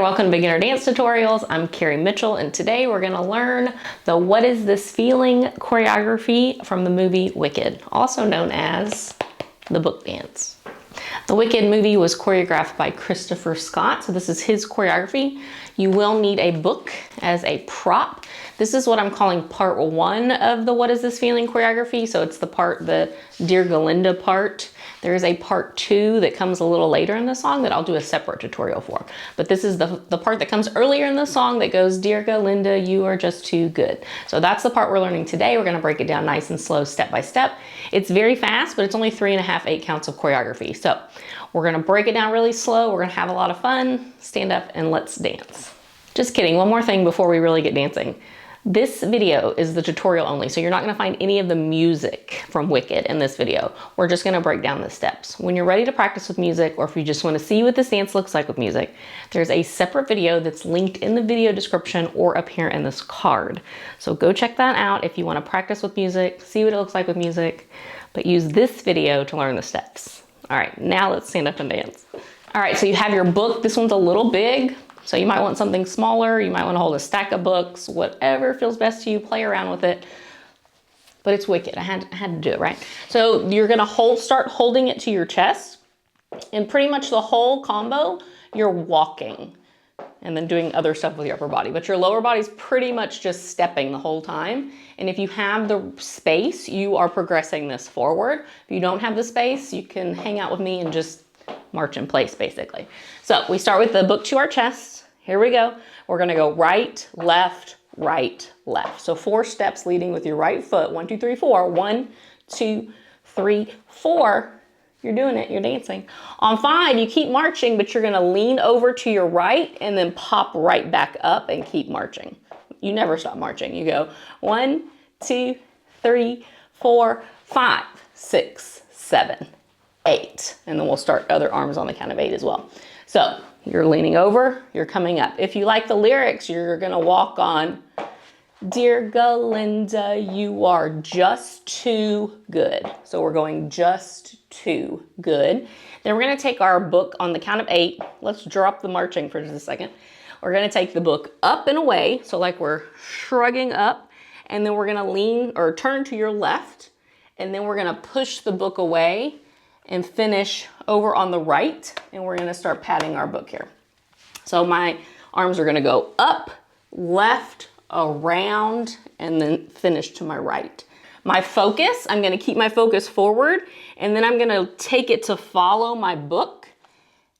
welcome to Beginner Dance Tutorials. I'm Carrie Mitchell, and today we're gonna learn the What Is This Feeling choreography from the movie Wicked, also known as the book dance. The Wicked movie was choreographed by Christopher Scott, so this is his choreography. You will need a book as a prop. This is what I'm calling part one of the What Is This Feeling choreography, so it's the Dear Galinda part. There is a part two that comes a little later in the song that I'll do a separate tutorial for. But this is the part that comes earlier in the song that goes, Dear Galinda, you are just too good. So that's the part we're learning today. We're gonna break it down nice and slow, step by step. It's very fast, but it's only 3.5, 8 counts of choreography. So we're gonna break it down really slow. We're gonna have a lot of fun. Stand up and let's dance. Just kidding, one more thing before we really get dancing. This video is the tutorial only, so you're not gonna find any of the music from Wicked in this video. We're just gonna break down the steps. When you're ready to practice with music, or if you just wanna see what this dance looks like with music, there's a separate video that's linked in the video description or up here in this card. So go check that out if you wanna practice with music, see what it looks like with music, but use this video to learn the steps. All right, now let's stand up and dance. All right, so you have your book. This one's a little big, so you might want something smaller. You might want to hold a stack of books, whatever feels best to you, play around with it. But it's Wicked, I had to do it, right? So you're gonna start holding it to your chest, and pretty much the whole combo, you're walking and then doing other stuff with your upper body. But your lower body's pretty much just stepping the whole time. And if you have the space, you are progressing this forward. If you don't have the space, you can hang out with me and just march in place, basically. So we start with the book to our chest. Here we go. We're gonna go right, left, right, left. So 4 steps leading with your right foot. 1, 2, 3, 4. 1, 2, 3, 4. You're doing it, you're dancing. On 5, you keep marching, but you're gonna lean over to your right and then pop right back up and keep marching. You never stop marching. You go 1, 2, 3, 4, 5, 6, 7, 8. And then we'll start other arms on the count of 8 as well. So you're leaning over, you're coming up. If you like the lyrics, you're gonna walk on, Dear Galinda, you are just too good. So we're going just too good. Then we're gonna take our book on the count of 8. Let's drop the marching for just a second. We're gonna take the book up and away. So like we're shrugging up, and then we're gonna lean or turn to your left, and then we're gonna push the book away and finish over on the right, and we're gonna start patting our book here. So my arms are gonna go up, left, around, and then finish to my right. My focus, I'm gonna keep my focus forward, and then I'm gonna take it to follow my book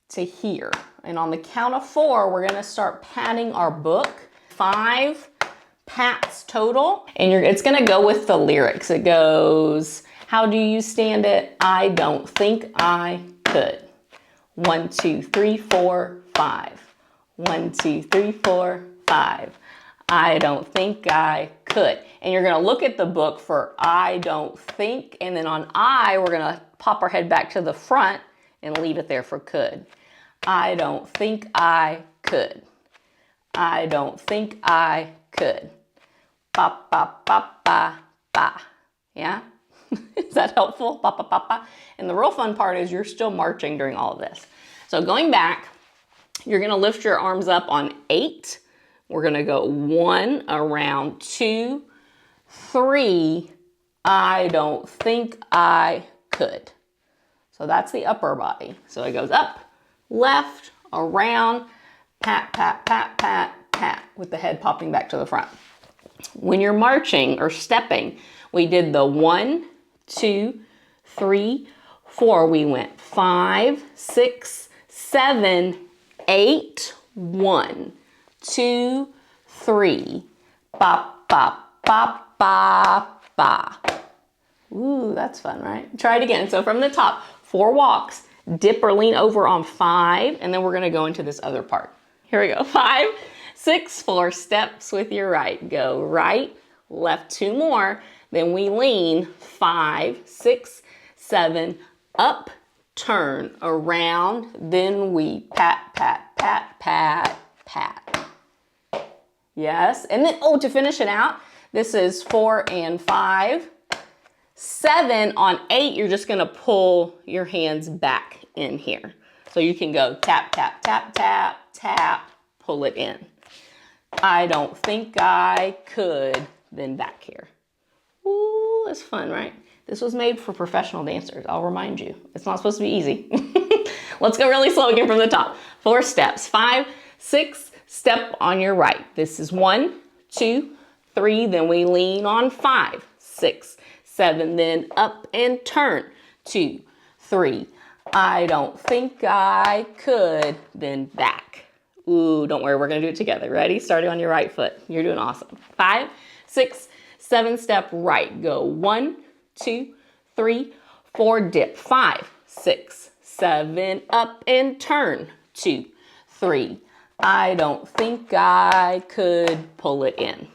to here. And on the count of 4, we're gonna start patting our book. 5 pats total, and it's gonna go with the lyrics. It goes, how do you stand it? I don't think I could. 1, 2, 3, 4, 5. 1, 2, 3, 4, 5. I don't think I could. And you're gonna look at the book for I don't think, and then on I, we're gonna pop our head back to the front and leave it there for could. I don't think I could. I don't think I could. Ba, ba, ba, ba, ba. Yeah? Is that helpful? Ba, ba, ba, ba. And the real fun part is you're still marching during all of this. So going back, you're gonna lift your arms up on 8. We're gonna go 1, around 2, 3, I don't think I could. So that's the upper body. So it goes up, left, around, pat, pat, pat, pat, pat, with the head popping back to the front. When you're marching or stepping, we did the 1, 2, 3, 4. We went 5, 6, 7, 8, 1, 2, 3, ba, ba, ba, ba, ba. Ooh, that's fun, right? Try it again. So from the top, 4 walks, dip or lean over on 5, and then we're gonna go into this other part. Here we go, 5, 6, 4 steps with your right. Go right, left, 2 more, then we lean, 5, 6, 7, up, turn, around, then we pat, pat, pat, pat, pat. Yes, and then, to finish it out, this is 4 and 5. 7 on 8, you're just gonna pull your hands back in here. So you can go tap, tap, tap, tap, tap, pull it in. I don't think I could, then back here. Ooh, that's fun, right? This was made for professional dancers, I'll remind you. It's not supposed to be easy. Let's go really slow again from the top. 4 steps, 5, 6, step on your right. This is 1, 2, 3, then we lean on 5, 6, 7, then up and turn, 2, 3. I don't think I could, then back. Ooh, don't worry, we're gonna do it together. Ready? Starting on your right foot. You're doing awesome. 5, 6, 7, step right. Go 1, 2, 3, 4, dip. 5, 6, 7, up and turn. 2, 3. I don't think I could, pull it in.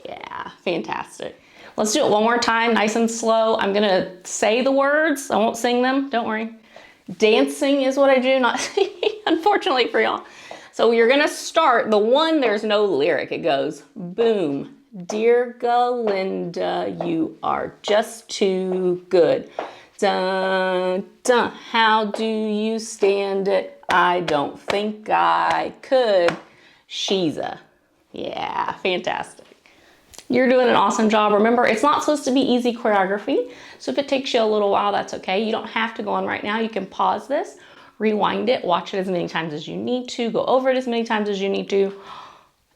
Yeah, fantastic. Let's do it one more time, nice and slow. I'm gonna say the words. I won't sing them, don't worry. Dancing is what I do, not singing, unfortunately for y'all. So you're gonna start, the 1, there's no lyric. It goes, boom. Dear Galinda, you are just too good. Dun, dun, how do you stand it? I don't think I could. She's a, yeah, fantastic. You're doing an awesome job. Remember, it's not supposed to be easy choreography. So if it takes you a little while, that's okay. You don't have to go on right now. You can pause this, rewind it, watch it as many times as you need to, go over it as many times as you need to.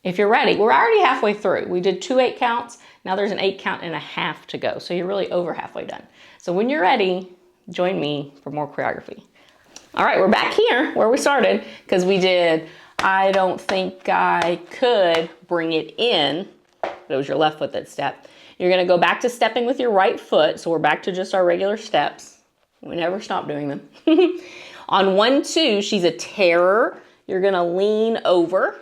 If you're ready, we're already halfway through. We did 2 8 counts. Now there's an 8 count and a half to go. So you're really over halfway done. So when you're ready, join me for more choreography. All right, we're back here where we started because we did, I don't think I could, bring it in. It was your left foot that stepped. You're gonna go back to stepping with your right foot. So we're back to just our regular steps. We never stop doing them. On 1, 2, she's a terror. You're gonna lean over.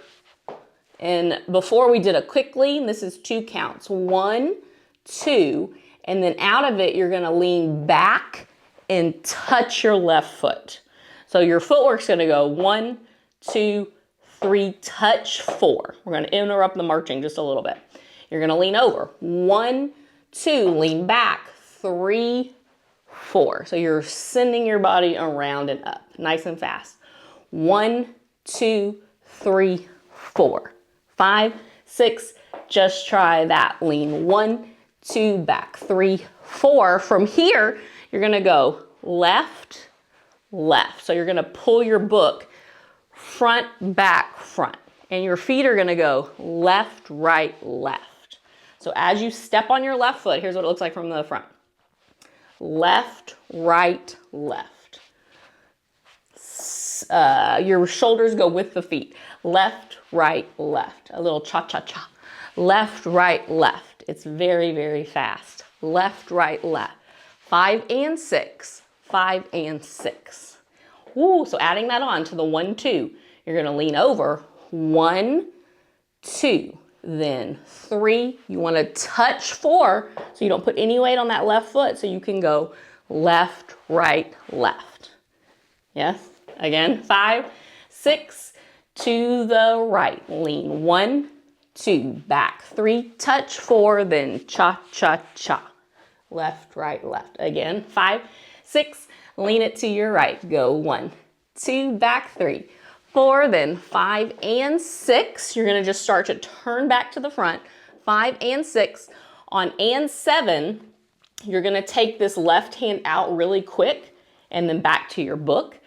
And before we did a quick lean, this is 2 counts. 1, 2, and then out of it, you're gonna lean back and touch your left foot. So your footwork's gonna go 1, 2, 3, touch 4. We're gonna interrupt the marching just a little bit. You're gonna lean over. 1, 2, lean back. 3, 4. So you're sending your body around and up, nice and fast. 1, 2, 3, 4. 5, 6, just try that. Lean 1, 2, back. 3, 4. From here, you're gonna go left, left. So you're gonna pull your book front, back, front. And your feet are gonna go left, right, left. So as you step on your left foot, here's what it looks like from the front. Left, right, left. Your shoulders go with the feet. Left, right, left. A little cha-cha-cha. Left, right, left. It's very, very fast. Left, right, left. 5 and 6. 5 and 6. Woo, so adding that on to the 1, 2. You're gonna lean over. 1, 2. Then 3, you want to touch 4 so you don't put any weight on that left foot so you can go left, right, left. Yes, again, 5, 6, to the right, lean 1, 2, back 3, touch 4, then cha-cha-cha, left, right, left. Again, 5, 6, lean it to your right, go 1, 2, back 3, 4, then 5 and 6. You're gonna just start to turn back to the front. 5 and 6. On and 7, you're gonna take this left hand out really quick and then back to your book.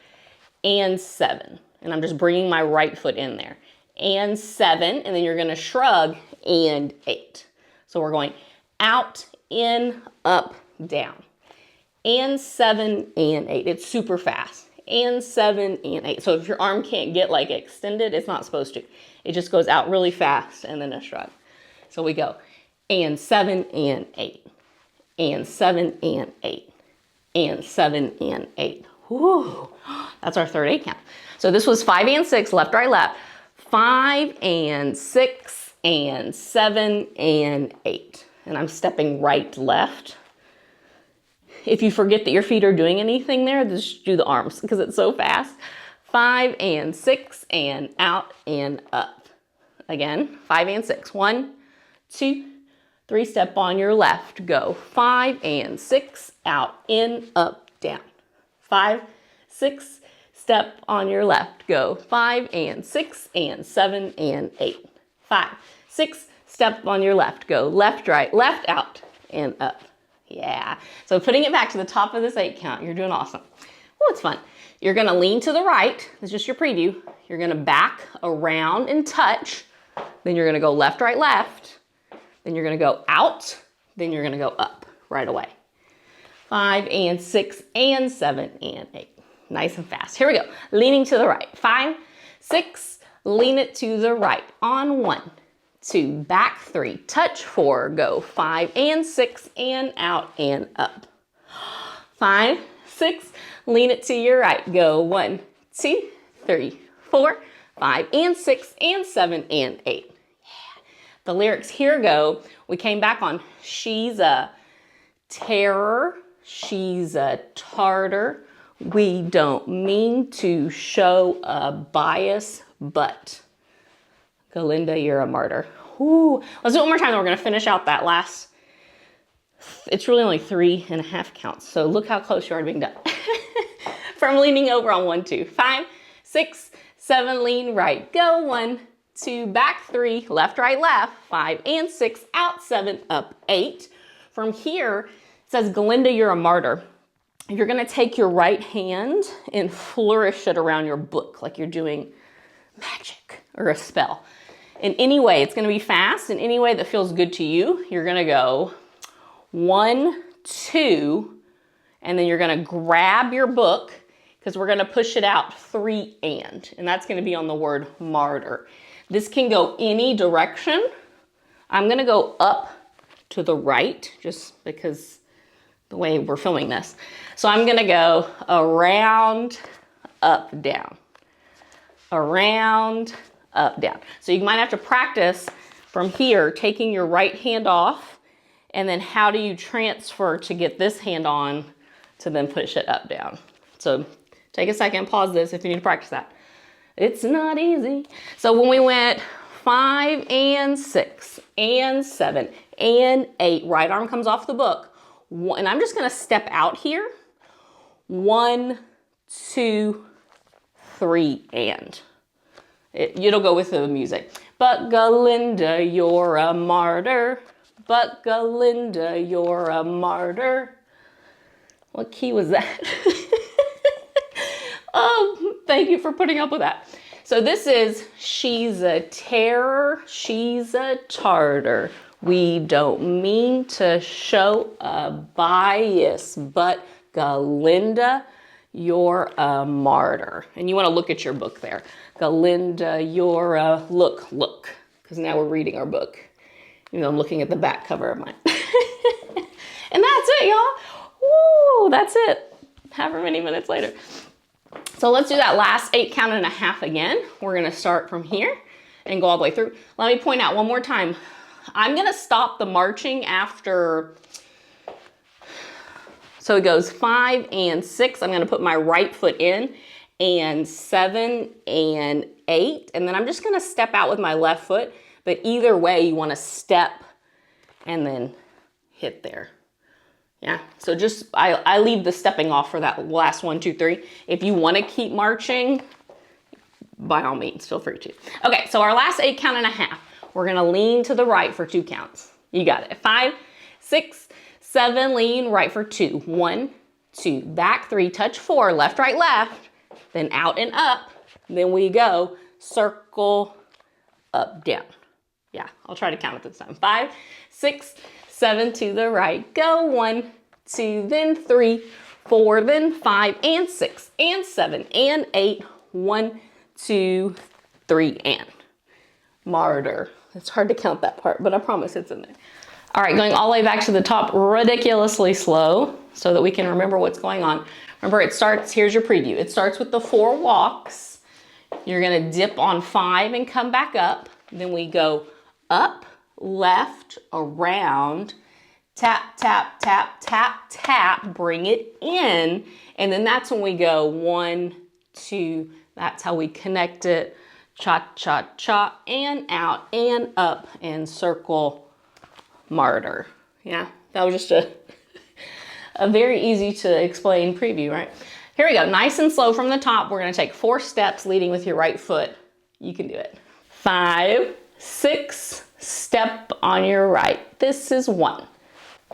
And 7. And I'm just bringing my right foot in there. And 7, and then you're gonna shrug and 8. So we're going out, in, up, down. And 7 and 8. It's super fast. And 7 and 8. So if your arm can't get like extended, it's not supposed to. It just goes out really fast and then a shrug. So we go and 7 and 8. And 7 and 8. And 7 and 8. Whoo, that's our third 8 count. So this was 5 and 6, left, right, left. 5 and 6 and 7 and 8. And I'm stepping right, left. If you forget that your feet are doing anything there, just do the arms because it's so fast. 5 and 6 and out and up. Again, 5 and 6. 1, 2, 3, step on your left. Go 5 and 6, out, in, up, down. 5, 6, step on your left, go 5 and 6 and 7 and 8. 5, 6, step on your left, go left, right, left, out, and up. Yeah, so putting it back to the top of this 8 count, you're doing awesome. Oh, it's fun. You're gonna lean to the right, this is just your preview. You're gonna back around and touch, then you're gonna go left, right, left, then you're gonna go out, then you're gonna go up right away. 5 and 6 and 7 and 8. Nice and fast. Here we go. Leaning to the right. 5, 6, lean it to the right. On 1, 2, back 3, touch 4, go 5 and 6 and out and up. 5, 6, lean it to your right. Go 1, 2, 3, 4, 5 and 6 and 7 and 8. Yeah. The lyrics here go, we came back on, she's a terror, she's a tartar, we don't mean to show a bias, but Galinda, you're a martyr. Ooh. Let's do it one more time, then we're gonna finish out that last, it's really only 3.5 counts, so look how close you are to being done. From leaning over on 1, 2, 5, 6, 7, lean right, go 1, 2, back 3, left, right, left, 5 and 6, out 7, up 8. From here, it says, Galinda, you're a martyr. You're gonna take your right hand and flourish it around your book like you're doing magic or a spell. In any way, it's gonna be fast, in any way that feels good to you. You're gonna go 1, 2, and then you're gonna grab your book because we're gonna push it out 3 and that's gonna be on the word martyr. This can go any direction. I'm gonna go up to the right just because the way we're filming this. So I'm gonna go around, up, down. Around, up, down. So you might have to practice from here, taking your right hand off, and then how do you transfer to get this hand on to then push it up, down. So take a second, pause this if you need to practice that. It's not easy. So when we went 5 and 6 and 7 and 8, right arm comes off the book, and I'm just gonna step out here. 1, 2, 3, and. It'll go with the music. But Galinda, you're a martyr. But Galinda, you're a martyr. What key was that? Oh, thank you for putting up with that. So this is, she's a terror, she's a tartar. We don't mean to show a bias, but Galinda, you're a martyr. And you want to look at your book there. Galinda, you're a, look, because now we're reading our book. You know, I'm looking at the back cover of mine. And that's it, y'all. Woo, that's it. However many minutes later. So let's do that last 8 count and a half again. We're gonna start from here and go all the way through. Let me point out one more time. I'm gonna stop the marching after, so it goes 5 and 6. I'm gonna put my right foot in, and 7 and 8. And then I'm just gonna step out with my left foot, but either way you wanna step and then hit there. Yeah, so just, I leave the stepping off for that last 1, 2, 3. If you wanna keep marching, by all means, feel free to. Okay, so our last 8 count and a half. We're gonna lean to the right for 2 counts. You got it. 5, 6, 7, lean right for 2. 1, 2, back 3, touch 4, left, right, left, then out and up. Then we go circle, up, down. Yeah, I'll try to count it this time. 5, 6, 7 to the right, go 1, 2, then 3, 4, then 5, and 6, and 7, and 8, 1, 2, 3, and. Martyr. It's hard to count that part, but I promise it's in there. All right, going all the way back to the top, ridiculously slow, so that we can remember what's going on. Remember, it starts, here's your preview. It starts with the 4 walks. You're gonna dip on 5 and come back up. Then we go up, left, around, tap, tap, tap, tap, tap, bring it in. And then that's when we go 1, 2, that's how we connect it. Cha-cha-cha, and out, and up, and circle, martyr. Yeah, that was just a very easy to explain preview, right? Here we go, nice and slow from the top. We're gonna take 4 steps leading with your right foot. You can do it. 5, 6, step on your right. This is 1,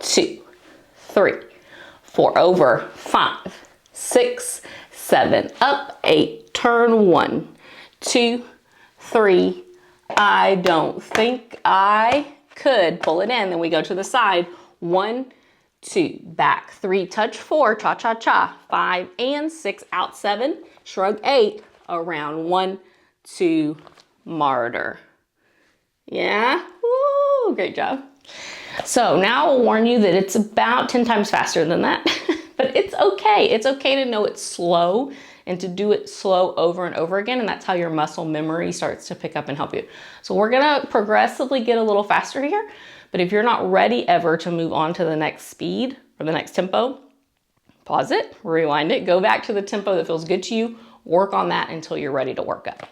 2, 3, 4, over, 5, 6, 7, up, 8, turn 1, 2, 3, I don't think I could, pull it in, then we go to the side, 1, 2, back, 3, touch 4, cha-cha-cha, 5 and 6, out 7, shrug 8, around 1, 2, martyr. Yeah, woo, great job. So now I'll warn you that it's about 10 times faster than that, but it's okay. It's okay to know it's slow and to do it slow over and over again, and that's how your muscle memory starts to pick up and help you. So we're gonna progressively get a little faster here, but if you're not ready ever to move on to the next speed or the next tempo, pause it, rewind it, go back to the tempo that feels good to you, work on that until you're ready to work up.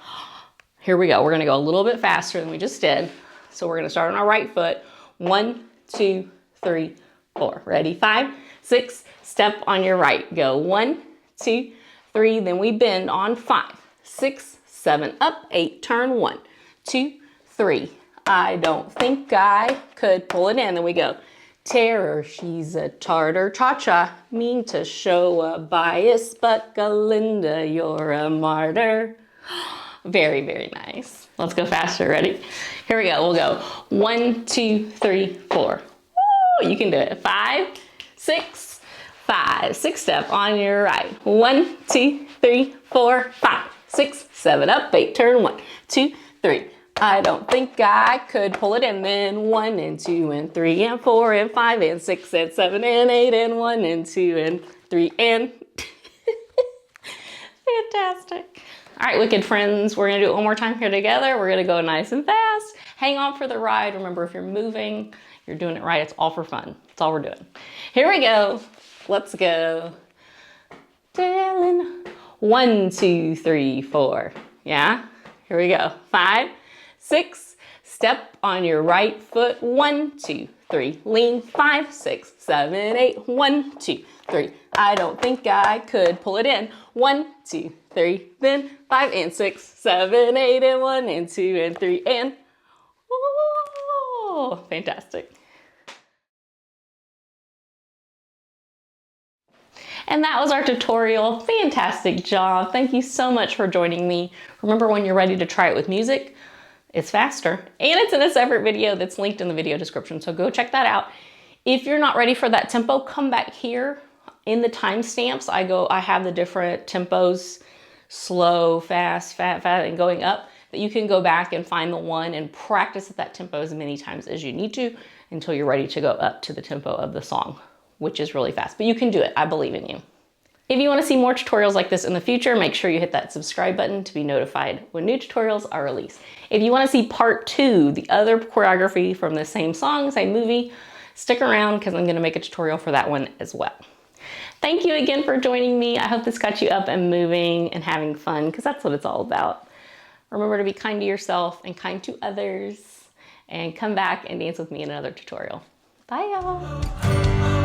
Here we go, we're gonna go a little bit faster than we just did. So we're gonna start on our right foot, 1, 2, 3, 4. Ready, 5, 6, step on your right. Go 1, 2, 3, then we bend on 5, 6, 7, up, 8, turn 1, 2, 3. I don't think I could, pull it in, then we go. Terror, she's a tartar, cha-cha, mean to show a bias, but Galinda, you're a martyr. Very, very nice. Let's go faster, ready? Here we go, we'll go 1, 2, 3, 4. Woo, you can do it. 5, 6, 5, 6, step on your right. 1, 2, 3, 4, 5, 6, 7, up, 8, turn 1, 2, 3. I don't think I could, pull it in, then 1 and 2 and 3 and 4 and 5 and 6 and 7 and 8 and 1 and 2 and 3 and fantastic. All right, wicked friends, we're gonna do it one more time here together. We're gonna go nice and fast. Hang on for the ride. Remember, if you're moving, you're doing it right. It's all for fun. That's all we're doing. Here we go. Let's go. Dylan. 1, 2, 3, 4. Yeah, here we go. 5, 6, step on your right foot. 1, 2, 3, lean. 5, 6, 7, 8. 1, 2, 3. I don't think I could, pull it in. 1, 2, 3, then 5 and 6, 7, 8 and 1 and 2 and 3 and oh, fantastic. And that was our tutorial. Fantastic job. Thank you so much for joining me. Remember, when you're ready to try it with music, it's faster. And it's in a separate video that's linked in the video description, so go check that out. If you're not ready for that tempo, come back here. In the timestamps, I have the different tempos, slow, fast, fat, and going up, that you can go back and find the one and practice at that tempo as many times as you need to until you're ready to go up to the tempo of the song, which is really fast, but you can do it. I believe in you. If you want to see more tutorials like this in the future, make sure you hit that subscribe button to be notified when new tutorials are released. If you want to see part 2, the other choreography from the same song, same movie, stick around because I'm going to make a tutorial for that one as well. Thank you again for joining me. I hope this got you up and moving and having fun, because that's what it's all about. Remember to be kind to yourself and kind to others, and come back and dance with me in another tutorial. Bye, y'all.